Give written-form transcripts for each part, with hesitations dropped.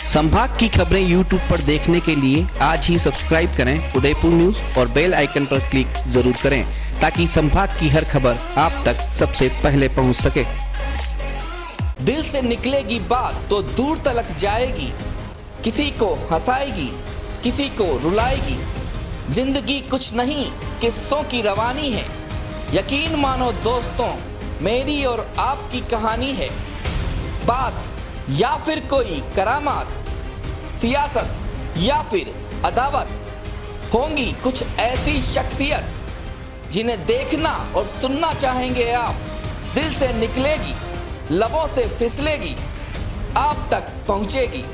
संभाग की खबरें YouTube पर देखने के लिए आज ही सब्सक्राइब करें उदयपुर न्यूज और बेल आइकन पर क्लिक जरूर करें ताकि संभाग की हर खबर आप तक सबसे पहले पहुंच सके। दिल से निकलेगी बात तो दूर तलक जाएगी, किसी को हंसाएगी, किसी को रुलाएगी। जिंदगी कुछ नहीं किस्सों की रवानी है, यकीन मानो दोस्तों मेरी और आपकी कहानी है। बात या फिर कोई करामात, सियासत या फिर अदावत, होंगी कुछ ऐसी शख्सियत जिन्हें देखना और सुनना चाहेंगे आप। दिल से निकलेगी, लबों से फिसलेगी, आप तक पहुंचेगी।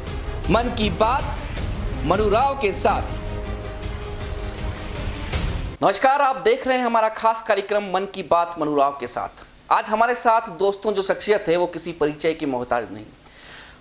मन की बात मनु राव के साथ। नमस्कार, आप देख रहे हैं हमारा खास कार्यक्रम मन की बात मनु राव के साथ। आज हमारे साथ दोस्तों जो शख्सियत है वो किसी परिचय की मोहताज नहीं।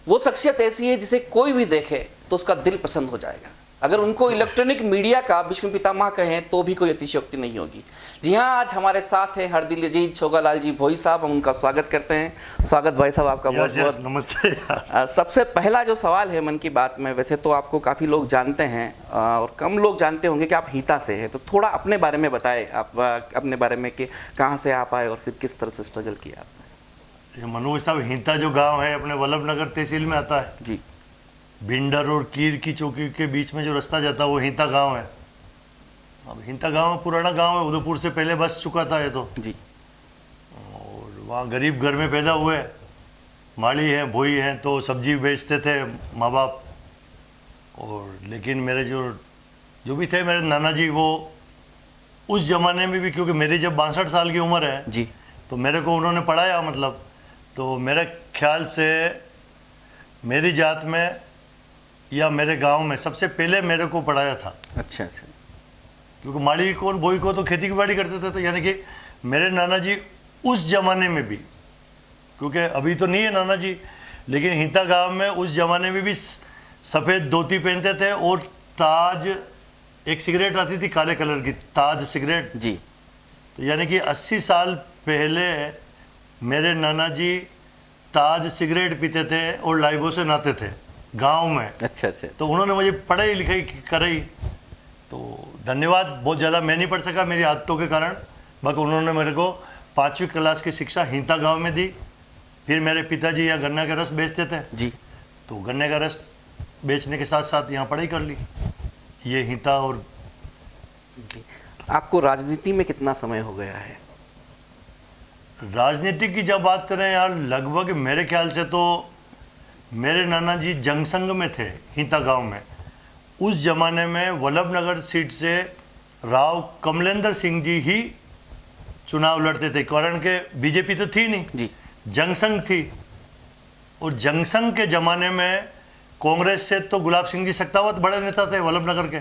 वो शख्सियत ऐसी है जिसे कोई भी देखे तो उसका दिल पसंद हो जाएगा। अगर उनको इलेक्ट्रॉनिक मीडिया का विश्व पितामह कहें तो भी कोई अतिशयोक्ति नहीं होगी। जी हाँ, आज हमारे साथ हैं हरदिल अजीज छोगालाल जी भोई साहब। हम उनका स्वागत करते हैं। स्वागत भाई साहब आपका बहुत बहुत। नमस्ते। सबसे पहला जो सवाल है मन की बात में, वैसे तो आपको काफ़ी लोग जानते हैं और कम लोग जानते होंगे कि आप हिता से हैं, तो थोड़ा अपने बारे में बताएं, आप अपने बारे में कि कहाँ से आप आए और फिर किस तरह से स्ट्रगल किया आपने। मनोज साहब, हिंता जो गांव है अपने वल्लभ नगर तहसील में आता है जी। भिंडर और कीर की चौकी के बीच में जो रास्ता जाता है वो हिंता गांव है। अब हिंता गांव पुराना गांव है, उदयपुर से पहले बस चुका था ये तो जी। और वहाँ गरीब घर में पैदा हुए, माली हैं भोई हैं, तो सब्जी बेचते थे माँ बाप। और लेकिन मेरे जो भी थे मेरे नाना जी, वो उस जमाने में भी, क्योंकि मेरी जब 62 साल की उम्र है जी, तो मेरे को उन्होंने पढ़ाया, मतलब तो मेरे ख्याल से मेरी जात में या मेरे गांव में सबसे पहले मेरे को पढ़ाया था। अच्छा अच्छा। क्योंकि माली को और बोई को तो खेती की बाड़ी करते थे, तो यानी कि मेरे नाना जी उस जमाने में भी, क्योंकि अभी तो नहीं है नाना जी, लेकिन हिंता गांव में उस जमाने में भी सफ़ेद धोती पहनते थे और ताज, एक सिगरेट आती थी काले कलर की, ताज सिगरेट जी। तो यानी कि 80 साल पहले मेरे नाना जी ताज सिगरेट पीते थे और लाइबो से नहाते थे गांव में। अच्छा अच्छा। तो उन्होंने मुझे पढ़ाई लिखाई कराई, तो धन्यवाद। बहुत ज़्यादा मैं नहीं पढ़ सका मेरी आदतों के कारण, बाकी उन्होंने मेरे को 5वीं क्लास की शिक्षा हिंता गांव में दी। फिर मेरे पिताजी यहाँ गन्ना का रस बेचते थे जी, तो गन्ने का रस बेचने के साथ साथ यहाँ पढ़ाई कर ली, ये हिंता। और आपको राजनीति में कितना समय हो गया है? राजनीति की जब बात करें यार, लगभग मेरे ख्याल से तो मेरे नाना जी जंगसंग में थे हिंता गांव में। उस जमाने में वल्लभ नगर सीट से राव कमलेंद्र सिंह जी ही चुनाव लड़ते थे, कारण के बीजेपी तो थी नहीं जी, जंगसंग थी। और जंगसंग के ज़माने में कांग्रेस से तो गुलाब सिंह जी सक्तावत बड़े नेता थे वल्लभ नगर के,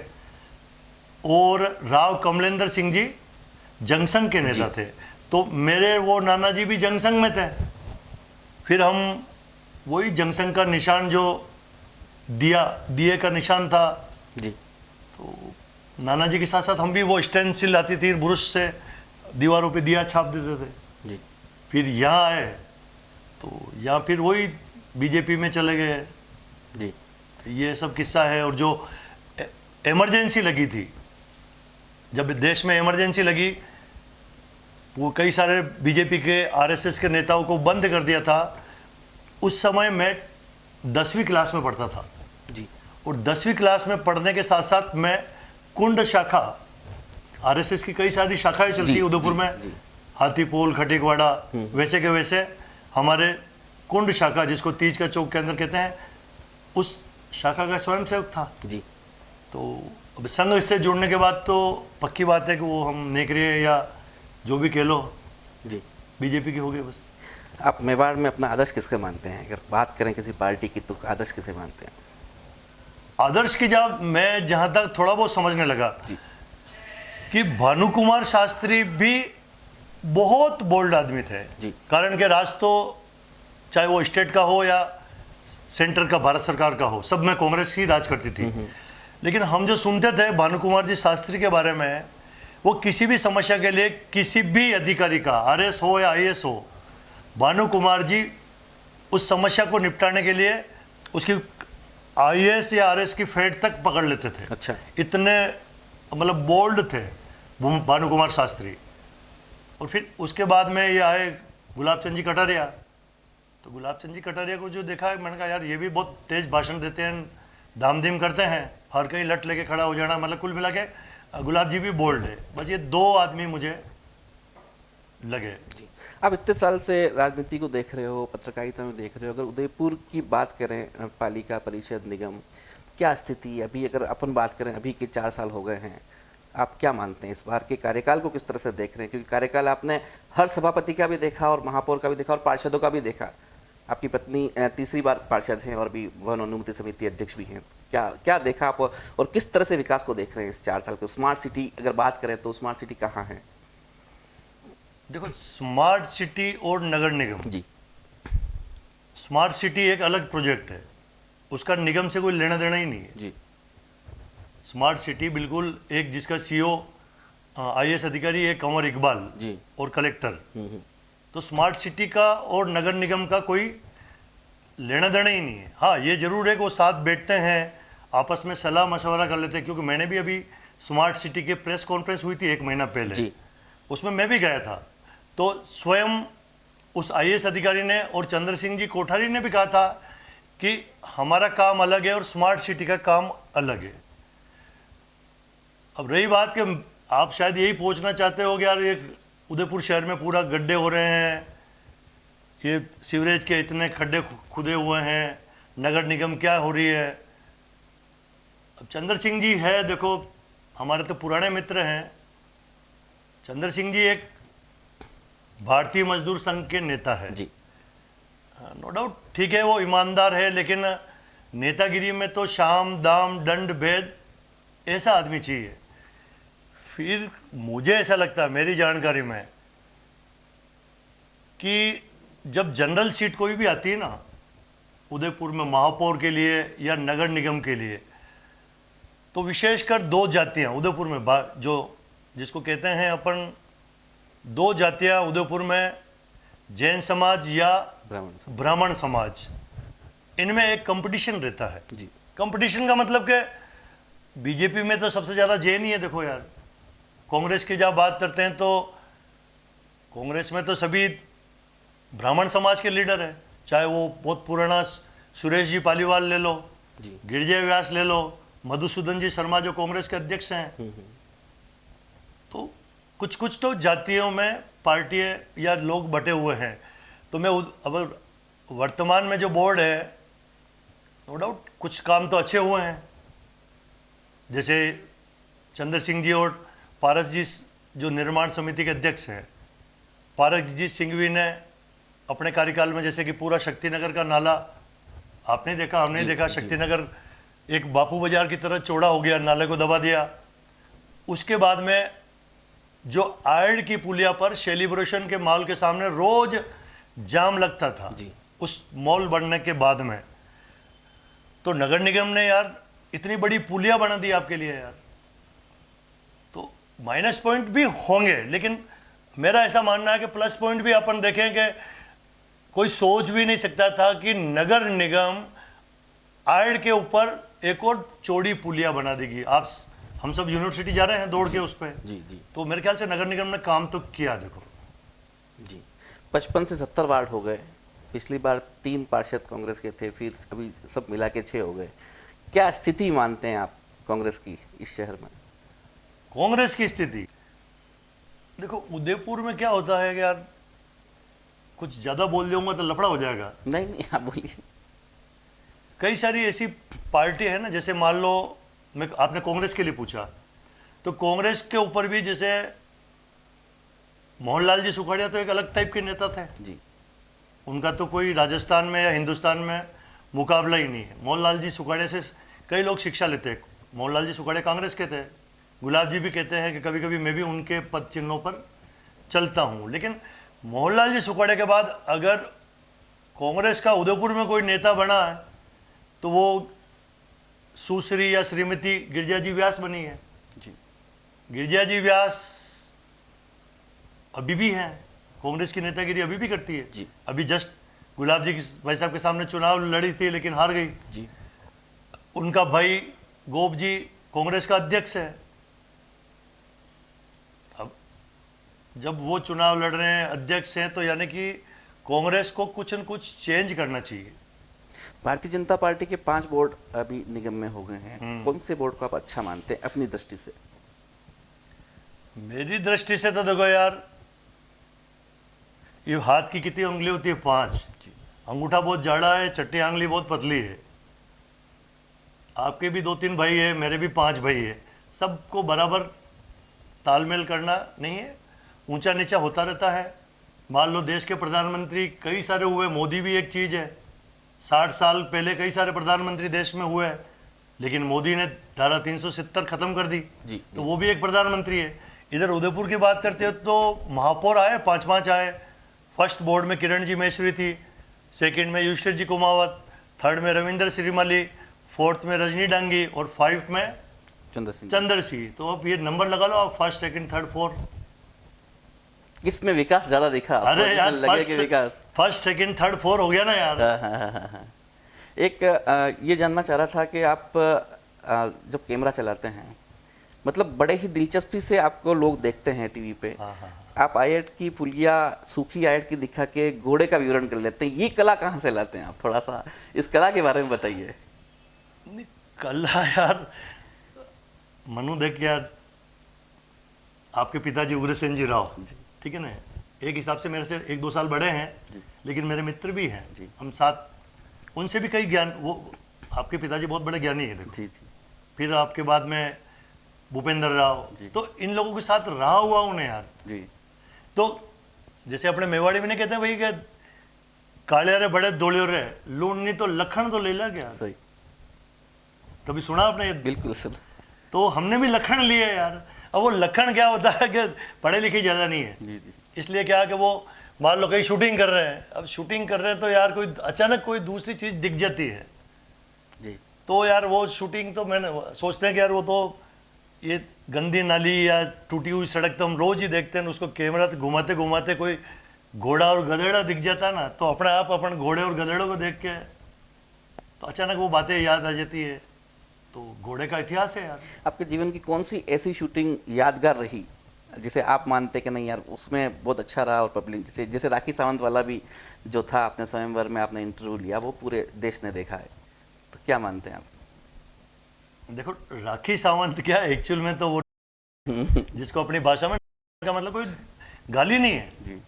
और राव कमलेंद्र सिंह जी जंगसंग के नेता थे। तो मेरे वो नाना जी भी जंगसंग में थे। फिर हम वही जंगसंग का निशान जो दिए का निशान था जी, तो नाना जी के साथ साथ हम भी वो स्टेंसिल आती थी ब्रश से दीवारों पे दिया छाप देते थे जी। फिर यहाँ आए तो यहाँ फिर वही बीजेपी में चले गए जी। ये सब किस्सा है। और जो इमरजेंसी लगी थी, जब देश में इमरजेंसी लगी, वो कई सारे बीजेपी के आरएसएस के नेताओं को बंद कर दिया था। उस समय मैं 10वीं क्लास में पढ़ता था जी। और 10वीं क्लास में पढ़ने के साथ साथ मैं कुंड शाखा, आरएसएस की कई सारी शाखाएं चलती है उदयपुर में, हाथीपोल, खटीकवाड़ा, वैसे के वैसे हमारे कुंड शाखा, जिसको तीज का चौक के अंदर कहते हैं, उस शाखा का स्वयंसेवक था जी। तो अब संघ से जुड़ने के बाद तो पक्की बात है कि वो हम नेकरे या जो भी कह लो जी, बीजेपी के हो गए बस। आप मेवाड़ में अपना आदर्श किसके मानते हैं? अगर बात करें किसी पार्टी की तो आदर्श किसे मानते हैं? आदर्श की जब मैं जहाँ तक थोड़ा बहुत समझने लगा जी। कि भानुकुमार शास्त्री भी बहुत बोल्ड आदमी थे जी। कारण के राज तो चाहे वो स्टेट का हो या सेंटर का, भारत सरकार का हो, सब में कांग्रेस ही राज करती थी। लेकिन हम जो सुनते थे भानुकुमार जी शास्त्री के बारे में, वो किसी भी समस्या के लिए किसी भी अधिकारी का, आरएस हो या आईएएस हो, भानु कुमार जी उस समस्या को निपटाने के लिए उसकी आईएएस या आरएस की फेट तक पकड़ लेते थे। अच्छा। इतने मतलब बोल्ड थे भानु कुमार शास्त्री। और फिर उसके बाद में ये आए गुलाब चंद जी कटारिया। तो गुलाब चंद जी कटारिया को जो देखा है, मैंने कहा यार ये भी बहुत तेज भाषण देते हैं, धामधीम करते हैं, हर कहीं लट लेके खड़ा हो जाना, मतलब कुल मिला के गुलाब जी भी बोल्ड है। बस ये दो आदमी मुझे लगे। आप इतने साल से राजनीति को देख रहे हो, पत्रकारिता में देख रहे हो, अगर उदयपुर की बात करें, पालिका परिषद निगम क्या स्थिति है अभी, अगर अपन बात करें अभी के 4 साल हो गए हैं, आप क्या मानते हैं इस बार के कार्यकाल को किस तरह से देख रहे हैं? क्योंकि कार्यकाल आपने हर सभापति का भी देखा और महापौर का भी देखा और पार्षदों का भी देखा। आपकी पत्नी तीसरी बार पार्षद हैं और भी वन अनुमति समिति अध्यक्ष भी हैं। क्या क्या देखा आप और किस तरह से विकास को देख रहे हैं इस 4 साल को? स्मार्ट सिटी अगर बात करें तो स्मार्ट सिटी कहाँ है? देखो, स्मार्ट सिटी और नगर निगम जी, स्मार्ट सिटी एक अलग प्रोजेक्ट है, उसका निगम से कोई लेना देना ही नहीं है जी। स्मार्ट सिटी बिल्कुल एक जिसका सीईओ आईएएस अधिकारी है कंवर इकबाल जी और कलेक्टर। तो स्मार्ट सिटी का और नगर निगम का कोई लेना देना ही नहीं है। हाँ, ये जरूर है कि वो साथ बैठते हैं, आपस में सलाह मशवरा कर लेते हैं। क्योंकि मैंने भी अभी स्मार्ट सिटी के प्रेस कॉन्फ्रेंस हुई थी 1 महीना पहले जी। उसमें मैं भी गया था। तो स्वयं उस आईएएस अधिकारी ने और चंद्र सिंह जी कोठारी ने भी कहा था कि हमारा काम अलग है और स्मार्ट सिटी का काम अलग है। अब रही बात कि आप शायद यही पूछना चाहते हो कि यार ये उदयपुर शहर में पूरा गड्ढे हो रहे हैं, ये सीवरेज के इतने खड्डे खुदे हुए हैं, नगर निगम क्या हो रही है। अब चंद्र सिंह जी है, देखो हमारे तो पुराने मित्र हैं। चंद्र सिंह जी एक भारतीय मजदूर संघ के नेता है जी। नो डाउट, ठीक है, वो ईमानदार है, लेकिन नेतागिरी में तो शाम दाम दंड भेद ऐसा आदमी चाहिए। फिर मुझे ऐसा लगता है मेरी जानकारी में कि जब जनरल सीट कोई भी आती है ना उदयपुर में, महापौर के लिए या नगर निगम के लिए, तो विशेषकर 2 जातियां उदयपुर में जो जिसको कहते हैं अपन 2 जातियां उदयपुर में, जैन समाज या ब्राह्मण समाज, इनमें एक कंपटीशन रहता है जी। कंपटीशन का मतलब कि बीजेपी में तो सबसे ज़्यादा जैन ही है। देखो यार, कांग्रेस की जब बात करते हैं तो कांग्रेस में तो सभी ब्राह्मण समाज के लीडर हैं, चाहे वो बहुत पुराना सुरेश जी पालीवाल ले लो, गिरिजय व्यास ले लो, मधुसूदन जी शर्मा जो कांग्रेस के अध्यक्ष हैं। तो कुछ कुछ तो जातियों में पार्टियां या लोग बटे हुए हैं। तो मैं अब वर्तमान में जो बोर्ड है, नो डाउट कुछ काम तो अच्छे हुए हैं, जैसे चंद्र सिंह जी और पारस जी जो निर्माण समिति के अध्यक्ष हैं, पारस जी सिंघवी ने अपने कार्यकाल में जैसे कि पूरा शक्तिनगर का नाला आपने देखा, हमने देखा, शक्तिनगर एक बापू बाजार की तरह चौड़ा हो गया, नाले को दबा दिया। उसके बाद में जो आयड की पुलिया पर सेलिब्रेशन के मॉल के सामने रोज जाम लगता था जी। उस मॉल बनने के बाद में, तो नगर निगम ने यार इतनी बड़ी पुलिया बना दी आपके लिए यार। तो माइनस पॉइंट भी होंगे, लेकिन मेरा ऐसा मानना है कि प्लस पॉइंट भी अपन देखें कि कोई सोच भी नहीं सकता था कि नगर निगम आयड के ऊपर एक और चौड़ी पुलिया बना देगी। आप हम सब यूनिवर्सिटी जा रहे हैं दौड़ के उस पर जी जी। तो मेरे ख्याल से नगर निगम ने काम तो किया। देखो जी, 55 से 70 वार्ड हो गए, पिछली बार 3 पार्षद कांग्रेस के थे, फिर अभी सब मिला के 6 हो गए। क्या स्थिति मानते हैं आप कांग्रेस की इस शहर में? कांग्रेस की स्थिति देखो, उदयपुर में क्या होता है कि यार कुछ ज्यादा बोल दूंगा तो लफड़ा हो जाएगा। नहीं नहीं, आप बोलिए। कई सारी ऐसी पार्टी है ना, जैसे मान लो मैं आपने कांग्रेस के लिए पूछा, तो कांग्रेस के ऊपर भी जैसे मोहनलाल जी सुखाड़िया तो एक अलग टाइप के नेता थे जी। उनका तो कोई राजस्थान में या हिंदुस्तान में मुकाबला ही नहीं है। मोहनलाल जी सुखाड़िया से कई लोग शिक्षा लेते हैं। मोहनलाल जी सुखाड़िया कांग्रेस के थे, गुलाब जी भी कहते हैं कि कभी कभी मैं भी उनके पद चिन्हों पर चलता हूँ। लेकिन मोहनलाल जी सुखाड़िया के बाद अगर कांग्रेस का उदयपुर में कोई नेता बना है तो वो सुश्री या श्रीमती गिरिजा जी व्यास बनी है जी। गिरिजा जी व्यास अभी भी हैं, कांग्रेस की नेतागिरी अभी भी करती है जी। अभी जस्ट गुलाब जी भाई साहब के सामने चुनाव लड़ी थी लेकिन हार गई जी। उनका भाई गोप जी कांग्रेस का अध्यक्ष है। अब जब वो चुनाव लड़ रहे हैं, अध्यक्ष हैं, तो यानी कि कांग्रेस को कुछ न कुछ चेंज करना चाहिए। भारतीय जनता पार्टी के 5 बोर्ड अभी निगम में हो गए हैं, कौन से बोर्ड को आप अच्छा मानते हैं अपनी दृष्टि से? मेरी दृष्टि से तो देखो यार, ये हाथ की कितनी उंगली होती है? 5। अंगूठा बहुत जाड़ा है, चट्टी आंगली बहुत पतली है। आपके भी 2-3 भाई है, मेरे भी 5 भाई है। सबको बराबर तालमेल करना नहीं है, ऊंचा नीचा होता रहता है। मान लो देश के प्रधानमंत्री कई सारे हुए, मोदी भी एक चीज़ है। 60 साल पहले कई सारे प्रधानमंत्री देश में हुए हैं, लेकिन मोदी ने धारा 370 खत्म कर दी जी, तो वो भी एक प्रधानमंत्री है। इधर उदयपुर की बात करते हो तो महापौर आए, 5-5 आए। फर्स्ट बोर्ड में किरण जी महेश्वरी थी, सेकंड में युशिर जी कुमावत, थर्ड में रविंद्र श्रीमाली, फोर्थ में रजनी डांगी और 5 में चंद्र सिंह। तो अब ये नंबर लगा लो आप, फर्स्ट सेकंड थर्ड फोर्थ। किसमें विकास ज्यादा दिखा? अरे यार, लगे कि विकास फर्स्ट सेकंड थर्ड फोर्थ हो गया ना यार। हाँ। एक ये जानना चाह रहा था कि आप जब कैमरा चलाते हैं, मतलब बड़े ही दिलचस्पी से आपको लोग देखते हैं टीवी पे। आप आयत की पुलिया, सूखी आयत की दिखा के घोड़े का विवरण कर लेते हैं। ये कला कहाँ से लाते हैं आप? थोड़ा सा इस कला के बारे में बताइए। कला यार, मनु देख यार, आपके पिताजी उग्रसेन जी राव, ठीक है ना, एक हिसाब से मेरे से 1-2 साल बड़े हैं, लेकिन मेरे मित्र भी हैं। हम साथ, उनसे भी कई ज्ञान, वो आपके पिताजी बहुत बड़े ज्ञानी है। जी। फिर आपके बाद में भूपेंद्र राव, तो इन लोगों के साथ रहा हुआ उन्हें यार जी। तो जैसे अपने मेवाड़ी में नहीं कहते भाई कि काले रे बड़े दौड़े रे, लूणनी तो लखन तो ले ला क्या? सही। कभी सुना आपने? बिल्कुल सुना। तो हमने भी लखन लिए यार। अब वो लखन क्या होता है कि पढ़े लिखे ज़्यादा नहीं है। जी। इसलिए क्या कि वो मान लो कहीं शूटिंग कर रहे हैं, अब शूटिंग कर रहे हैं तो यार कोई अचानक कोई दूसरी चीज़ दिख जाती है जी, तो यार वो शूटिंग तो मैंने सोचते हैं कि यार वो तो ये गंदी नाली या टूटी हुई सड़क तो हम रोज ही देखते हैं, उसको कैमरा घुमाते घुमाते कोई घोड़ा और गधेड़ा दिख जाता ना, तो अपने आप अपन घोड़े और गधेड़ों को देख के तो अचानक वो बातें याद आ जाती है। तो घोड़े का इतिहास है यार। आपके जीवन की कौन सी ऐसी शूटिंग यादगार रही जिसे आप मानते कि नहीं यार उसमें बहुत अच्छा रहा, और पब्लिक जैसे राखी सावंत वाला भी जो था, आपने स्वयंवर में आपने इंटरव्यू लिया, वो पूरे देश ने देखा है, तो क्या मानते हैं आप? देखो राखी सावंत क्या, एक्चुअल में तो वो जिसको अपनी भाषा में का मतलब कोई गाली नहीं है जी।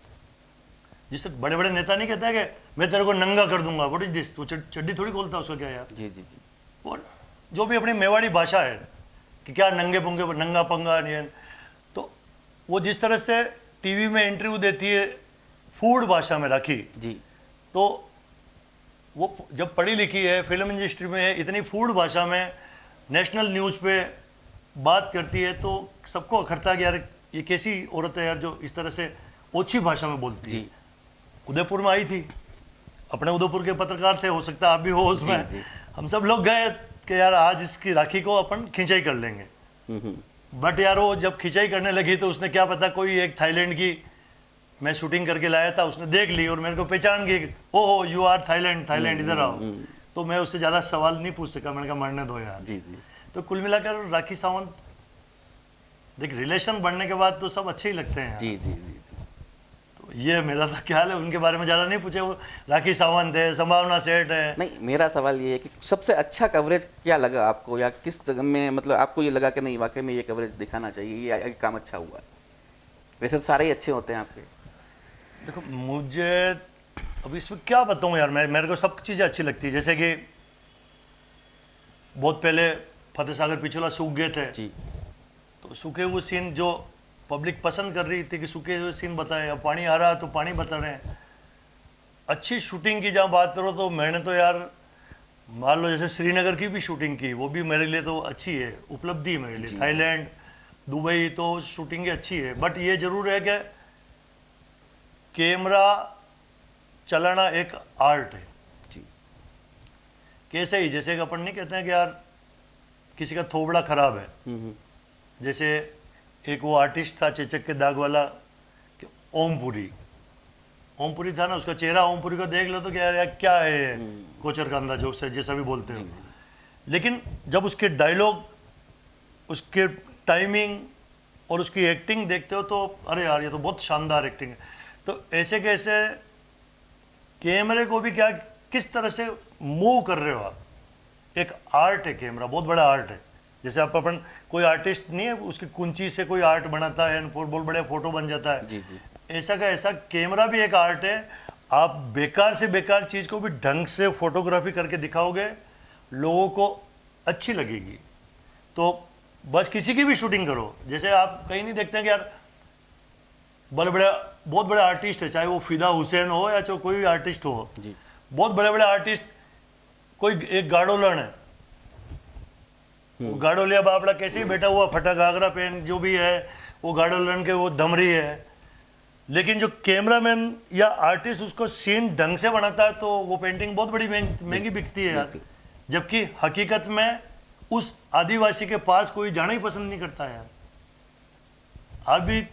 जिससे बड़े बड़े नेता नहीं कहता है कि मैं तेरे को नंगा कर दूंगा, व्हाट इज दिस, वो चड्डी थोड़ी खोलता उसका क्या यार। जी। और जो भी अपनी मेवाड़ी भाषा है कि क्या नंगे पुंगे नंगा पंगा नहीं है, तो वो जिस तरह से टीवी में इंटरव्यू देती है फूड भाषा में राखी जी, तो वो जब पढ़ी लिखी है, फिल्म इंडस्ट्री में है, इतनी फूड भाषा में नेशनल न्यूज़ पे बात करती है, तो सबको अखरता है कि यार ये कैसी औरत है यार जो इस तरह से ओछी भाषा में बोलती है। उदयपुर में आई थी, अपने उदयपुर के पत्रकार थे, हो सकता है आप भी हो उसमें। जी। हम सब लोग गए कि यार आज इसकी राखी को अपन खिंचाई कर लेंगे। बट यार वो जब खिंचाई करने लगी तो उसने क्या पता कोई एक थाईलैंड की, मैं शूटिंग करके लाया था, उसने देख ली और मेरे को पहचान गई, ओहो यू आर थाईलैंड इधर आओ। तो मैं उससे ज़्यादा सवाल नहीं पूछ सका, मैंने कहा मरने दो यार। जी। तो कुल मिलाकर राखी सावंत, देख रिलेशन बढ़ने के बाद तो सब अच्छे ही लगते हैं यार। जी। तो ये मेरा तो ख्याल है, उनके बारे में ज़्यादा नहीं पूछे। वो राखी सावंत है, संभावना सेठ है। नहीं, मेरा सवाल ये है कि सबसे अच्छा कवरेज क्या लगा आपको, या किस जगह में मतलब आपको ये लगा कि नहीं वाकई में ये कवरेज दिखाना चाहिए, ये काम अच्छा हुआ? वैसे तो सारे ही अच्छे होते हैं आपके। देखो मुझे अब इसमें क्या बताऊँ यार, मेरे को सब चीज़ें अच्छी लगती है। जैसे कि बहुत पहले फतेह सागर पिछला सूख गए थे जी, तो सूखे हुए सीन जो पब्लिक पसंद कर रही थी कि सूखे हुए सीन बताए, अब पानी आ रहा है तो पानी बता रहे हैं। अच्छी शूटिंग की जहाँ बात करो तो मैंने तो यार मान लो जैसे श्रीनगर की भी शूटिंग की, वो भी मेरे लिए तो अच्छी है, उपलब्धि है मेरे लिए। थाईलैंड, दुबई तो शूटिंग अच्छी है, बट ये जरूर है कि कैमरा चलाना एक आर्ट है जी। कैसे ही, जैसे कि अपन नहीं कहते हैं कि यार किसी का थोबड़ा खराब है, जैसे एक वो आर्टिस्ट था चेचक के दाग वाला ओमपुरी था ना, उसका चेहरा ओमपुरी का देख लो तो क्या यार क्या है कोचर का अंदाज, जैसा भी बोलते हो। लेकिन जब उसके डायलॉग, उसके टाइमिंग और उसकी एक्टिंग देखते हो तो अरे यार ये तो बहुत शानदार एक्टिंग है। तो ऐसे कैसे कैमरे को भी क्या किस तरह से मूव कर रहे हो आप, एक आर्ट है कैमरा, बहुत बड़ा आर्ट है। जैसे आप अपन कोई आर्टिस्ट नहीं है उसकी कुंची से कोई आर्ट बनाता है बहुत बड़े फोटो बन जाता है, जी जी। ऐसा का ऐसा कैमरा भी एक आर्ट है। आप बेकार से बेकार चीज को भी ढंग से फोटोग्राफी करके दिखाओगे, लोगों को अच्छी लगेगी। तो बस किसी की भी शूटिंग करो, जैसे आप कहीं नहीं देखते हैं कि यार बड़े बड़े बहुत बड़े आर्टिस्ट है, चाहे वो फिदा हुसैन हो या चाहे कोई भी आर्टिस्ट हो जी। बहुत बड़े बड़े आर्टिस्ट, कोई एक गाड़ोलन है, वो गाड़ोलिया बापड़ा कैसे ही बैठा हुआ फटा घाघरा पहन जो भी है वो गाड़ोलन के वो दमरी है, लेकिन जो कैमरामैन या आर्टिस्ट उसको सीन ढंग से बनाता है तो वो पेंटिंग बहुत बड़ी महंगी बिकती है यार। जबकि हकीकत में उस आदिवासी के पास कोई जाना ही पसंद नहीं करता यार। आप भी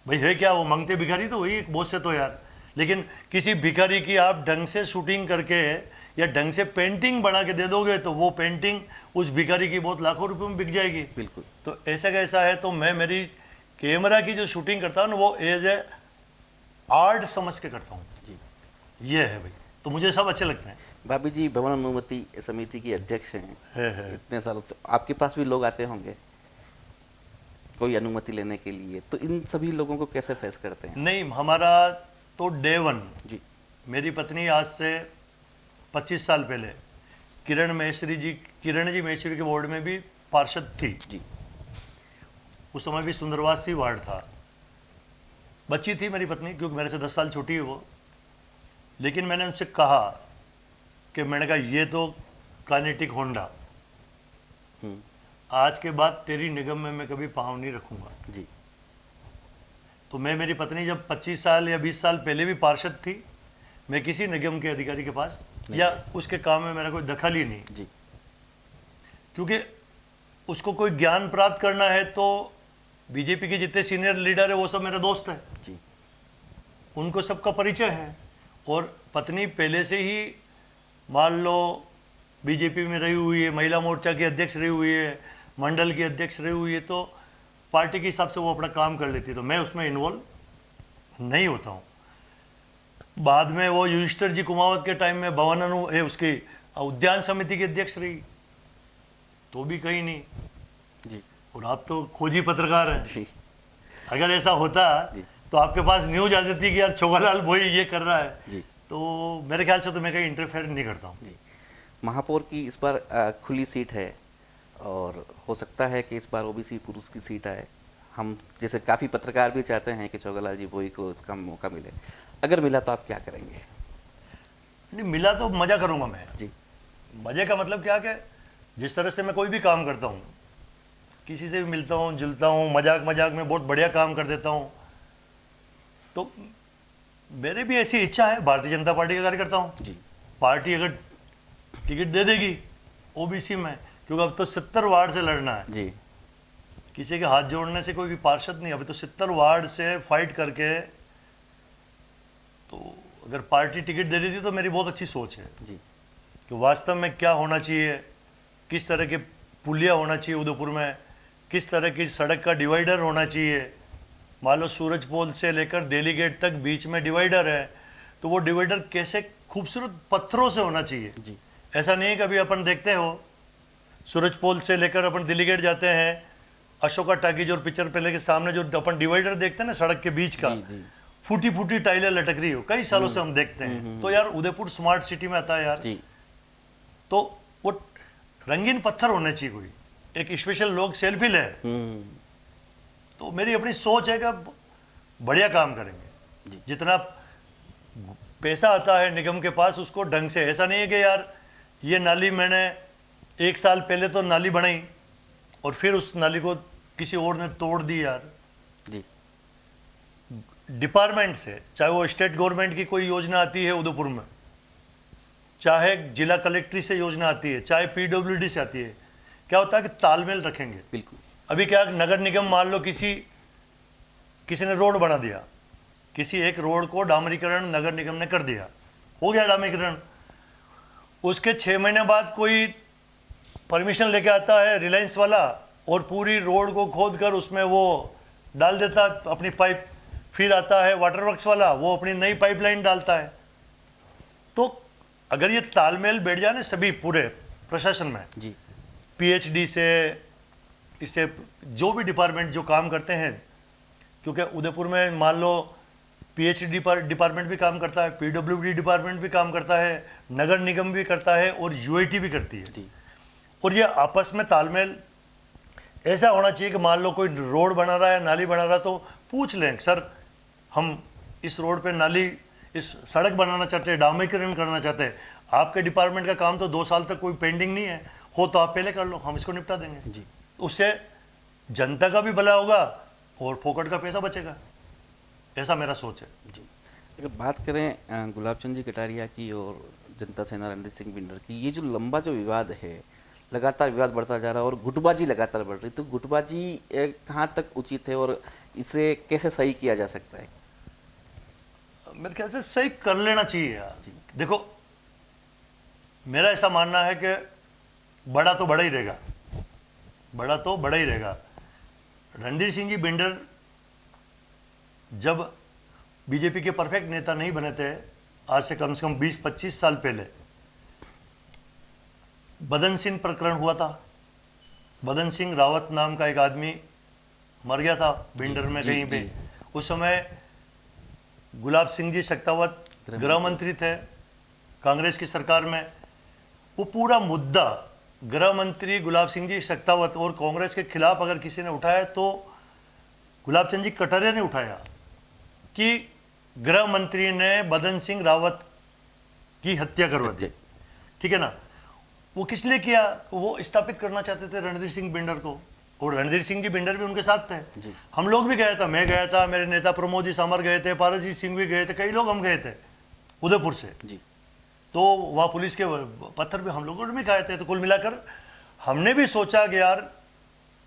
भाई है क्या, वो मांगते भिखारी तो वही बहुत से तो यार, लेकिन किसी भिखारी की आप ढंग से शूटिंग करके या ढंग से पेंटिंग बना के दे दोगे तो वो पेंटिंग उस भिखारी की बहुत लाखों रुपए में बिक जाएगी। बिल्कुल। तो ऐसा कैसा है, तो मैं मेरी कैमरा की जो शूटिंग करता हूँ ना वो एज ए आर्ट समझ के करता हूँ जी। ये है भाई, तो मुझे सब अच्छे लगते हैं। भाभी जी भवन अनुमति समिति की अध्यक्ष हैं, है। इतने सालों से आपके पास भी लोग आते होंगे कोई अनुमति लेने के लिए, तो इन सभी लोगों को कैसे फेस करते हैं? नहीं, हमारा तो डे वन जी। मेरी पत्नी आज से 25 साल पहले किरण जी महेश्वरी के वार्ड में भी पार्षद थी जी। उस समय भी सुंदरवासी वार्ड था। बच्ची थी मेरी पत्नी, क्योंकि मेरे से 10 साल छोटी है वो, लेकिन मैंने उनसे कहा कि मैंने कहा ये तो काइनेटिक होंडा, आज के बाद तेरी निगम में मैं कभी पाँव नहीं रखूंगा जी। तो मेरी पत्नी जब 25 साल या 20 साल पहले भी पार्षद थी, मैं किसी निगम के अधिकारी के पास या उसके काम में मेरा कोई दखल ही नहीं जी। क्योंकि उसको कोई ज्ञान प्राप्त करना है तो बीजेपी के जितने सीनियर लीडर है वो सब मेरे दोस्त हैं जी। उनको सबका परिचय है। और पत्नी पहले से ही मान लो बीजेपी में रही हुई है, महिला मोर्चा की अध्यक्ष रही हुई है, मंडल की अध्यक्ष रही हुई है, तो पार्टी के हिसाब से वो अपना काम कर लेती है, तो मैं उसमें इन्वॉल्व नहीं होता हूँ। बाद में वो युधिष्ठिर जी कुमावत के टाइम में उसकी उद्यान समिति की अध्यक्ष रही, तो भी कहीं नहीं जी। और आप तो खोजी पत्रकार हैं जी। अगर ऐसा होता तो आपके पास न्यूज आ जाती कि यार छोगालाल भोई ये कर रहा है जी। तो मेरे ख्याल से तो मैं कहीं इंटरफेयर नहीं करता हूँ। जी। महापौर की इस बार खुली सीट है और हो सकता है कि इस बार ओबीसी पुरुष की सीट आए। हम जैसे काफ़ी पत्रकार भी चाहते हैं कि छोगालाल जी भोई को इसका मौका मिले, अगर मिला तो आप क्या करेंगे? नहीं मिला तो मजा करूँगा मैं जी। मजे का मतलब क्या कि जिस तरह से मैं कोई भी काम करता हूँ, किसी से भी मिलता हूँ जुलता हूँ, मजाक में बहुत बढ़िया काम कर देता हूँ, तो मेरे भी ऐसी इच्छा है भारतीय जनता पार्टी का कार्यकर्ता हूँ जी। पार्टी अगर टिकट दे देगी ओबीसी में, क्योंकि अब तो 70 वार्ड से लड़ना है जी। किसी के हाथ जोड़ने से कोई पार्षद नहीं, अभी तो 70 वार्ड से फाइट करके, तो अगर पार्टी टिकट दे रही थी तो मेरी बहुत अच्छी सोच है जी। कि वास्तव में क्या होना चाहिए, किस तरह के पुलिया होना चाहिए उदयपुर में, किस तरह की सड़क का डिवाइडर होना चाहिए। मान लो सूरज पोल से लेकर दिल्ली गेट तक बीच में डिवाइडर है, तो वो डिवाइडर कैसे खूबसूरत पत्थरों से होना चाहिए जी। ऐसा नहीं है कभी अपन देखते हो सूरज पोल से लेकर अपन दिल्ली गेट जाते हैं, अशोका टाकीज और पिक्चर पहले के सामने जो अपन डिवाइडर देखते हैं ना सड़क के बीच का, जी। फूटी फूटी टाइलें लटक रही हो, कई सालों से हम देखते हैं। तो यार उदयपुर स्मार्ट सिटी में आता है यार जी। तो वो रंगीन पत्थर होने चाहिए, कोई एक स्पेशल लोग सेल्फी ले। तो मेरी अपनी सोच है कि बढ़िया काम करेंगे, जितना पैसा आता है निगम के पास उसको ढंग से, ऐसा नहीं है कि यार ये नाली मैंने 1 साल पहले तो नाली बनाई और फिर उस नाली को किसी और ने तोड़ दी यार। जी। डिपार्टमेंट से, चाहे वो स्टेट गवर्नमेंट की कोई योजना आती है उदयपुर में, चाहे जिला कलेक्ट्री से योजना आती है, चाहे पीडब्ल्यूडी से आती है, क्या होता है कि तालमेल रखेंगे। बिल्कुल। अभी क्या नगर निगम मान लो किसी ने रोड बना दिया, किसी एक रोड को डामरीकरण नगर निगम ने कर दिया, हो गया डामरीकरण, उसके 6 महीने बाद कोई परमिशन लेके आता है रिलायंस वाला और पूरी रोड को खोद कर उसमें वो डाल देता अपनी पाइप, फिर आता है वाटर वर्क्स वाला, वो अपनी नई पाइपलाइन डालता है। तो अगर ये तालमेल बैठ जाए ना सभी पूरे प्रशासन में जी, पीएचडी से इससे जो भी डिपार्टमेंट जो काम करते हैं, क्योंकि उदयपुर में मान लो पीएचडी डिपार्टमेंट भी काम करता है, पीडब्ल्यूडी डिपार्टमेंट भी काम करता है, नगर निगम भी करता है और यूआईटी भी करती है जी, और ये आपस में तालमेल ऐसा होना चाहिए कि मान लो कोई रोड बना रहा है, नाली बना रहा है, तो पूछ लें सर हम इस रोड पे नाली, इस सड़क बनाना चाहते हैं, डामरीकरण करना चाहते हैं, आपके डिपार्टमेंट का काम तो 2 साल तक कोई पेंडिंग नहीं है, हो तो आप पहले कर लो, हम इसको निपटा देंगे जी। उससे जनता का भी भला होगा और फोकट का पैसा बचेगा, ऐसा मेरा सोच है जी। अगर बात करें गुलाब चंद जी कटारिया की और जनता सेना रणधीर सिंह बिंडर की, ये जो लंबा जो विवाद है, लगातार विवाद बढ़ता जा रहा है और गुटबाजी लगातार बढ़ रही, तो गुटबाजी कहाँ तक उचित है और इसे कैसे सही किया जा सकता है? मेरे ख्याल से सही कर लेना चाहिए यार। देखो मेरा ऐसा मानना है कि बड़ा तो बड़ा ही रहेगा, बड़ा तो बड़ा ही रहेगा। रणधीर सिंह जी बिंडर जब बीजेपी के परफेक्ट नेता नहीं बने थे, आज से कम 20-25 साल पहले बदन सिंह प्रकरण हुआ था। बदन सिंह रावत नाम का एक आदमी मर गया था बिंडर में कहीं पे। उस समय गुलाब सिंह जी शेखावत गृह मंत्री थे कांग्रेस की सरकार में। वो पूरा मुद्दा गृह मंत्री गुलाब सिंह जी शेखावत और कांग्रेस के खिलाफ अगर किसी ने उठाया तो गुलाब चंद जी कटारिया ने उठाया कि गृह मंत्री ने बदन सिंह रावत की हत्या करवा दी। ठीक है ना? वो किस लिए किया? वो स्थापित करना चाहते थे रणधीर सिंह बिंडर को, और रणधीर सिंह जी बिंडर भी उनके साथ थे। हम लोग भी गए थे, मैं गया था, मेरे नेता प्रमोद जी सामर गए थे, पारसजीत सिंह भी गए थे, कई लोग हम गए थे उदयपुर से जी। तो वहाँ पुलिस के पत्थर भी हम लोगों ने भी खाए थे। तो कुल मिलाकर हमने भी सोचा कि यार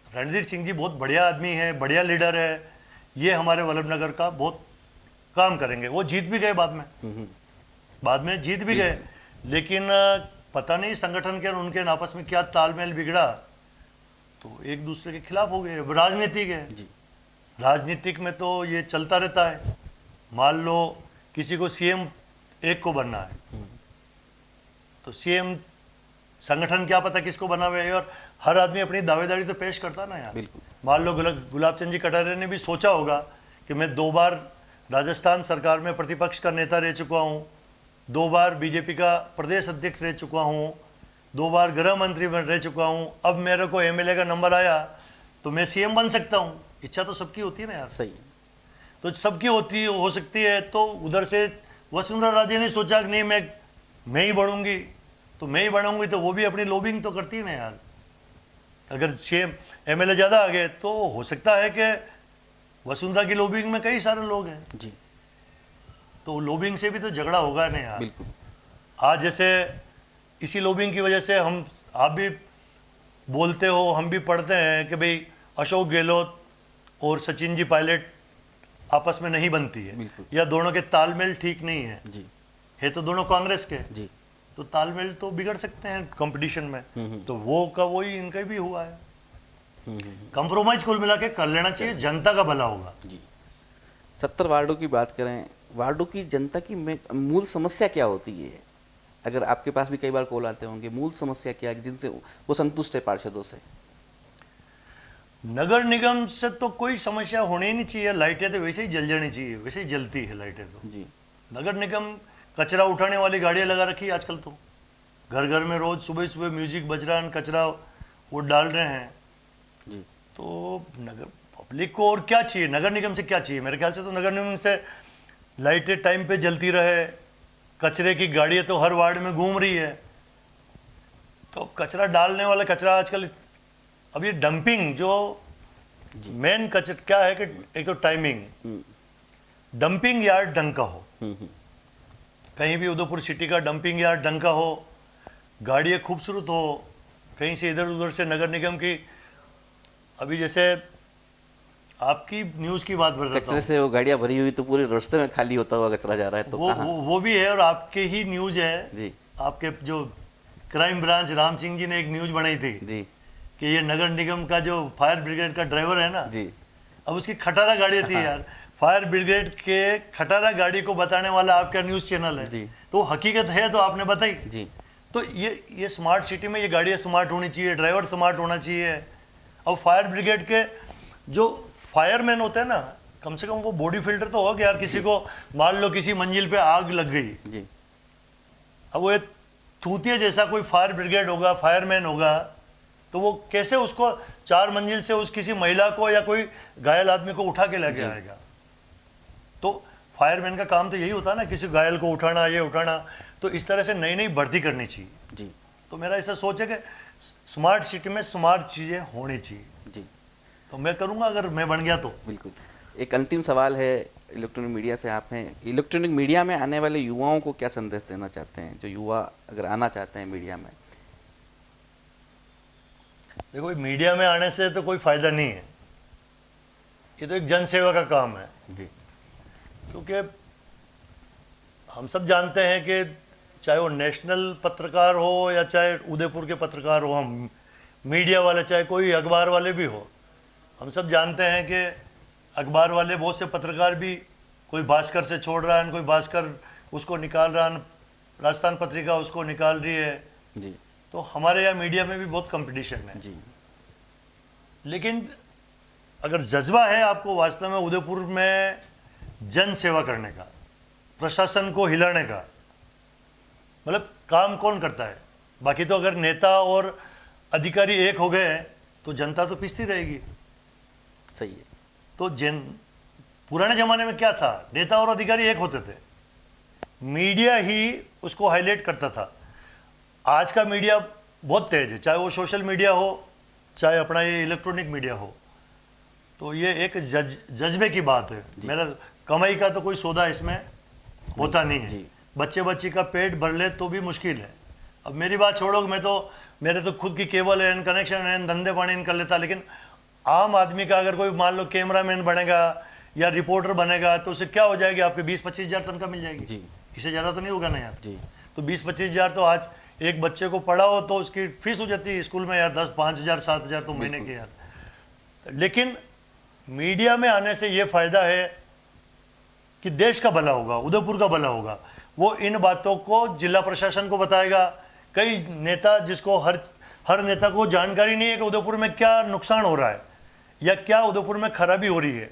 रणधीर सिंह जी बहुत बढ़िया आदमी है, बढ़िया लीडर है, ये हमारे वल्लभनगर का बहुत काम करेंगे। वो जीत भी गए बाद में जीत भी गए, लेकिन पता नहीं संगठन के और उनके आपस में क्या तालमेल बिगड़ा तो एक दूसरे के खिलाफ हो गए। राजनीतिक है, राजनीतिक में तो ये चलता रहता है। मान लो किसी को सीएम एक को बनना है तो सीएम संगठन क्या पता किसको बनावे, और हर आदमी अपनी दावेदारी तो पेश करता ना यार। मान लो गुलाब चंद जी कटारिया ने भी सोचा होगा कि मैं 2 बार राजस्थान सरकार में प्रतिपक्ष का नेता रह चुका हूँ, 2 बार बीजेपी का प्रदेश अध्यक्ष रह चुका हूँ, 2 बार गृह मंत्री रह चुका हूँ, अब मेरे को एमएलए का नंबर आया तो मैं सीएम बन सकता हूँ। इच्छा तो सबकी होती है ना यार। सही। तो सबकी हो सकती है। तो उधर से वसुंधरा राजे ने सोचा कि नहीं मैं ही बढ़ूंगी, तो मैं ही बढ़ूंगी, तो वो भी अपनी लॉबिंग तो करती है ना यार। अगर सीएम एमएलए ज़्यादा आ गए तो हो सकता है कि वसुंधरा की लॉबिंग में कई सारे लोग हैं जी, तो लॉबिंग से भी तो झगड़ा होगा नहीं यार। बिल्कुल। आज जैसे इसी लॉबिंग की वजह से आप भी बोलते हो, हम भी पढ़ते हैं कि भाई अशोक गहलोत और सचिन जी पायलट आपस में नहीं बनती है, या दोनों के तालमेल ठीक नहीं है जी। है तो दोनों कांग्रेस के जी। तो तालमेल तो बिगड़ सकते हैं कंपटीशन में। तो वो का वही इनका भी हुआ है। कंप्रोमाइज कुल मिला के कर लेना चाहिए, जनता का भला होगा जी। 70 वार्डों की बात करें, वार्डों की जनता की मूल समस्या क्या होती है? अगर आपके पास भी कई बार कॉल आते होंगे, मूल समस्या क्या है जिनसे वो संतुष्ट है पार्षदों से? नगर निगम से तो कोई समस्या होनी ही नहीं चाहिए। लाइटें तो वैसे ही जल जानी चाहिए, वैसे ही जलती है लाइटें तो जी। नगर निगम कचरा उठाने वाली गाड़ियां लगा रखी है आजकल, तो घर घर में रोज सुबह सुबह म्यूजिक बज रहा है, कचरा वो डाल रहे हैं जी। तो नगर पब्लिक को और क्या चाहिए? नगर निगम से क्या चाहिए? मेरे ख्याल से तो नगर निगम से लाइटें टाइम पे जलती रहे, कचरे की गाड़ियां तो हर वार्ड में घूम रही है, तो कचरा डालने वाला कचरा आजकल अब ये डंपिंग जो मेन कचरा क्या है कि एक तो टाइमिंग, डंपिंग यार्ड ढंग का हो, कहीं भी उदयपुर सिटी का डंपिंग यार्ड ढंग का हो, गाड़ियाँ खूबसूरत हो, कहीं से इधर उधर से नगर निगम की। अभी जैसे आपकी न्यूज की बात बताता कचरे से वो गाड़ियाँ भरी हुई तो पूरे रास्ते में खाली होता हुआ कचरा जा रहा है, तो वो भी है, और आपके ही न्यूज है जी। आपके जो क्राइम ब्रांच राम सिंह जी ने एक न्यूज बनाई थी जी कि ये नगर निगम का जो फायर ब्रिगेड का ड्राइवर है ना, जी अब उसकी खटारा गाड़ी थी यार, फायर ब्रिगेड के खटारा गाड़ी को बताने वाला आपका न्यूज चैनल है, जी। तो हकीकत है तो आपने बताई। जी तो ये स्मार्ट सिटी में ये गाड़ियाँ स्मार्ट होनी चाहिए, ड्राइवर स्मार्ट होना चाहिए। और फायर ब्रिगेड के जो फायरमैन होते हैं ना, कम से कम वो बॉडी फिल्टर तो हो कि यार किसी को मान लो किसी मंजिल पे आग लग गई, जी अब वो थूतिया जैसा कोई फायर ब्रिगेड होगा, फायरमैन होगा, तो वो कैसे उसको 4 मंजिल से उस किसी महिला को या कोई घायल आदमी को उठा के लेके आएगा। तो फायरमैन का काम तो यही होता है ना, किसी घायल को उठाना, ये उठाना। तो इस तरह से नई नई भर्ती करनी चाहिए जी तो मेरा ऐसा सोच है कि स्मार्ट सिटी में स्मार्ट चीज़ें होनी चाहिए। जी तो मैं करूँगा अगर मैं बन गया तो। बिल्कुल। एक अंतिम सवाल है, इलेक्ट्रॉनिक मीडिया से आप हैं, इलेक्ट्रॉनिक मीडिया में आने वाले युवाओं को क्या संदेश देना चाहते हैं, जो युवा अगर आना चाहते हैं मीडिया में? देखो मीडिया में आने से तो कोई फायदा नहीं है, ये तो एक जनसेवा का काम है। जी क्योंकि हम सब जानते हैं कि चाहे वो नेशनल पत्रकार हो या चाहे उदयपुर के पत्रकार हो, हम मीडिया वाले, चाहे कोई अखबार वाले भी हो, हम सब जानते हैं कि अखबार वाले बहुत से पत्रकार भी, कोई भास्कर से छोड़ रहा है, कोई भास्कर उसको निकाल रहा है, राजस्थान पत्रिका उसको निकाल रही है। जी तो हमारे यहाँ मीडिया में भी बहुत कंपटीशन है। जी लेकिन अगर जज्बा है आपको वास्तव में उदयपुर में जन सेवा करने का, प्रशासन को हिलाने का, मतलब काम कौन करता है? बाकी तो अगर नेता और अधिकारी एक हो गए तो जनता तो पिसती रहेगी। सही है। तो पुराने जमाने में क्या था, नेता और अधिकारी एक होते थे, मीडिया ही उसको हाईलाइट करता था। आज का मीडिया बहुत तेज है, चाहे वो सोशल मीडिया हो, चाहे अपना ये इलेक्ट्रॉनिक मीडिया हो। तो ये एक जज्बे की बात है। मेरा कमाई का तो कोई सौदा इसमें होता नहीं है। बच्चे बच्ची का पेट भर ले तो भी मुश्किल है। अब मेरी बात छोड़ो, मैं तो, मेरे तो खुद की केबल है, कनेक्शन है, धंधे पानी कर लेता। लेकिन आम आदमी का अगर कोई मान लो कैमरामैन बनेगा या रिपोर्टर बनेगा तो उसे क्या हो जाएगी, आपके 20-25 हज़ार तनख्वाह मिल जाएगी जी। इससे ज़्यादा तो नहीं होगा ना यार जी। तो 20-25 हज़ार तो आज एक बच्चे को पढ़ाओ तो उसकी फीस हो जाती है स्कूल में यार 10-5 हज़ार 7 हज़ार तो महीने के यार। लेकिन मीडिया में आने से ये फ़ायदा है कि देश का भला होगा, उदयपुर का भला होगा। वो इन बातों को जिला प्रशासन को बताएगा। कई नेता, जिसको हर नेता को जानकारी नहीं है कि उदयपुर में क्या नुकसान हो रहा है या क्या उदयपुर में खराबी हो रही है,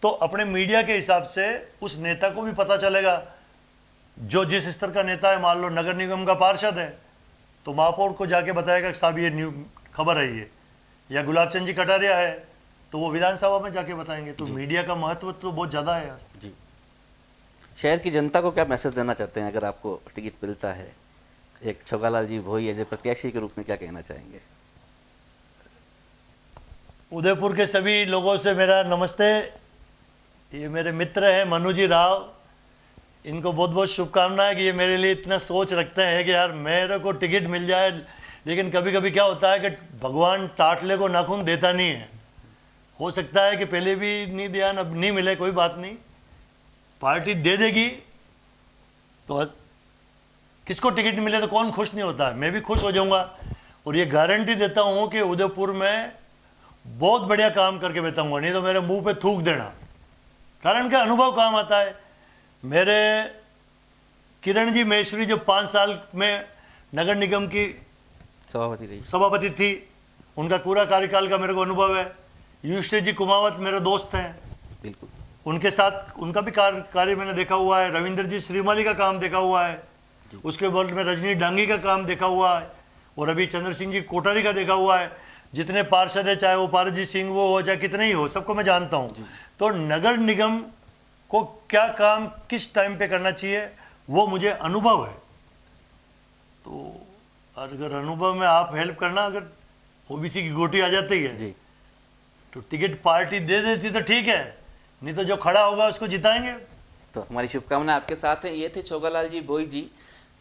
तो अपने मीडिया के हिसाब से उस नेता को भी पता चलेगा। जो जिस स्तर का नेता है, मान लो नगर निगम का पार्षद है तो महापौर को जाके बताएगा कि साहब ये खबर आई है, या गुलाब चंद जी कटारिया है तो वो विधानसभा में जाके बताएंगे। तो मीडिया का महत्व तो बहुत ज़्यादा है यार जी। शहर की जनता को क्या मैसेज देना चाहते हैं, अगर आपको टिकट मिलता है, एक छोगालाल जी भोई एज ए प्रत्याशी के रूप में क्या कहना चाहेंगे? उदयपुर के सभी लोगों से मेरा नमस्ते। ये मेरे मित्र हैं मनु जी राव, इनको बहुत बहुत शुभकामनाएं कि ये मेरे लिए इतना सोच रखते हैं कि यार मेरे को टिकट मिल जाए। लेकिन कभी कभी क्या होता है कि भगवान टाटले को नाखून देता नहीं है। हो सकता है कि पहले भी नहीं दिया, अब नहीं मिले, कोई बात नहीं, पार्टी दे देगी। तो किसको टिकट मिले तो कौन खुश नहीं होता है, मैं भी खुश हो जाऊंगा। और ये गारंटी देता हूँ कि उदयपुर में बहुत बढ़िया काम करके बताऊंगा, नहीं तो मेरे मुंह पे थूक देना। कारण क्या, अनुभव काम आता है। मेरे किरण जी महेश्वरी जो 5 साल में नगर निगम की सभापति थी, उनका पूरा कार्यकाल का मेरे को अनुभव है। युष्टे जी कुमावत मेरे दोस्त हैं, बिल्कुल, उनके साथ उनका भी कार्य मैंने देखा हुआ है। रविंद्र जी श्रीमाली का काम देखा हुआ है, उसके बाद में रजनी डांगी का काम देखा हुआ है, और अभी चंद्र सिंह जी कोठारी का देखा हुआ है। जितने पार्षद है, चाहे वो पारजीत सिंह वो हो चाहे कितने ही हो, सबको मैं जानता हूँ। तो नगर निगम को क्या काम किस टाइम पे करना चाहिए वो मुझे अनुभव है। तो अगर अनुभव में आप हेल्प करना, अगर ओबीसी की गोटी आ जाती है जी, तो टिकट पार्टी दे देती तो ठीक है, नहीं तो जो खड़ा होगा उसको जिताएंगे। तो हमारी शुभकामनाएं आपके साथ हैं। ये थे छोगालाल जी भोई जी,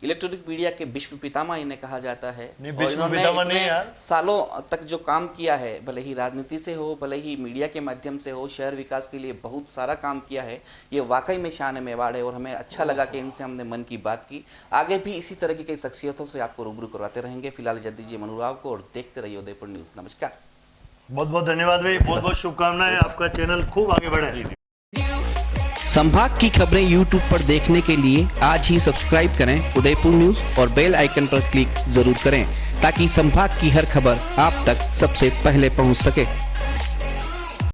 इलेक्ट्रॉनिक मीडिया के विश्व पितामह इन्हें कहा जाता है। नहीं, और विश्व इन्होंने पितामह इतने नहीं यार। सालों तक जो काम किया है, भले ही राजनीति से हो, भले ही मीडिया के माध्यम से हो, शहर विकास के लिए बहुत सारा काम किया है। ये वाकई में शान मेवाड़ है और हमें अच्छा लगा कि इनसे हमने मन की बात की। आगे भी इसी तरह की कई शख्सियतों से आपको रूबरू करवाते रहेंगे। फिलहाल इजाजत दीजिए मनु राव को और देखते रहिए उदयपुर न्यूज। नमस्कार। बहुत बहुत धन्यवाद भाई, बहुत बहुत शुभकामनाएं, आपका चैनल खूब आगे बढ़े। संभाग की खबरें यूट्यूब पर देखने के लिए आज ही सब्सक्राइब करें उदयपुर न्यूज और बेल आइकन पर क्लिक जरूर करें ताकि संभाग की हर खबर आप तक सबसे पहले पहुंच सके।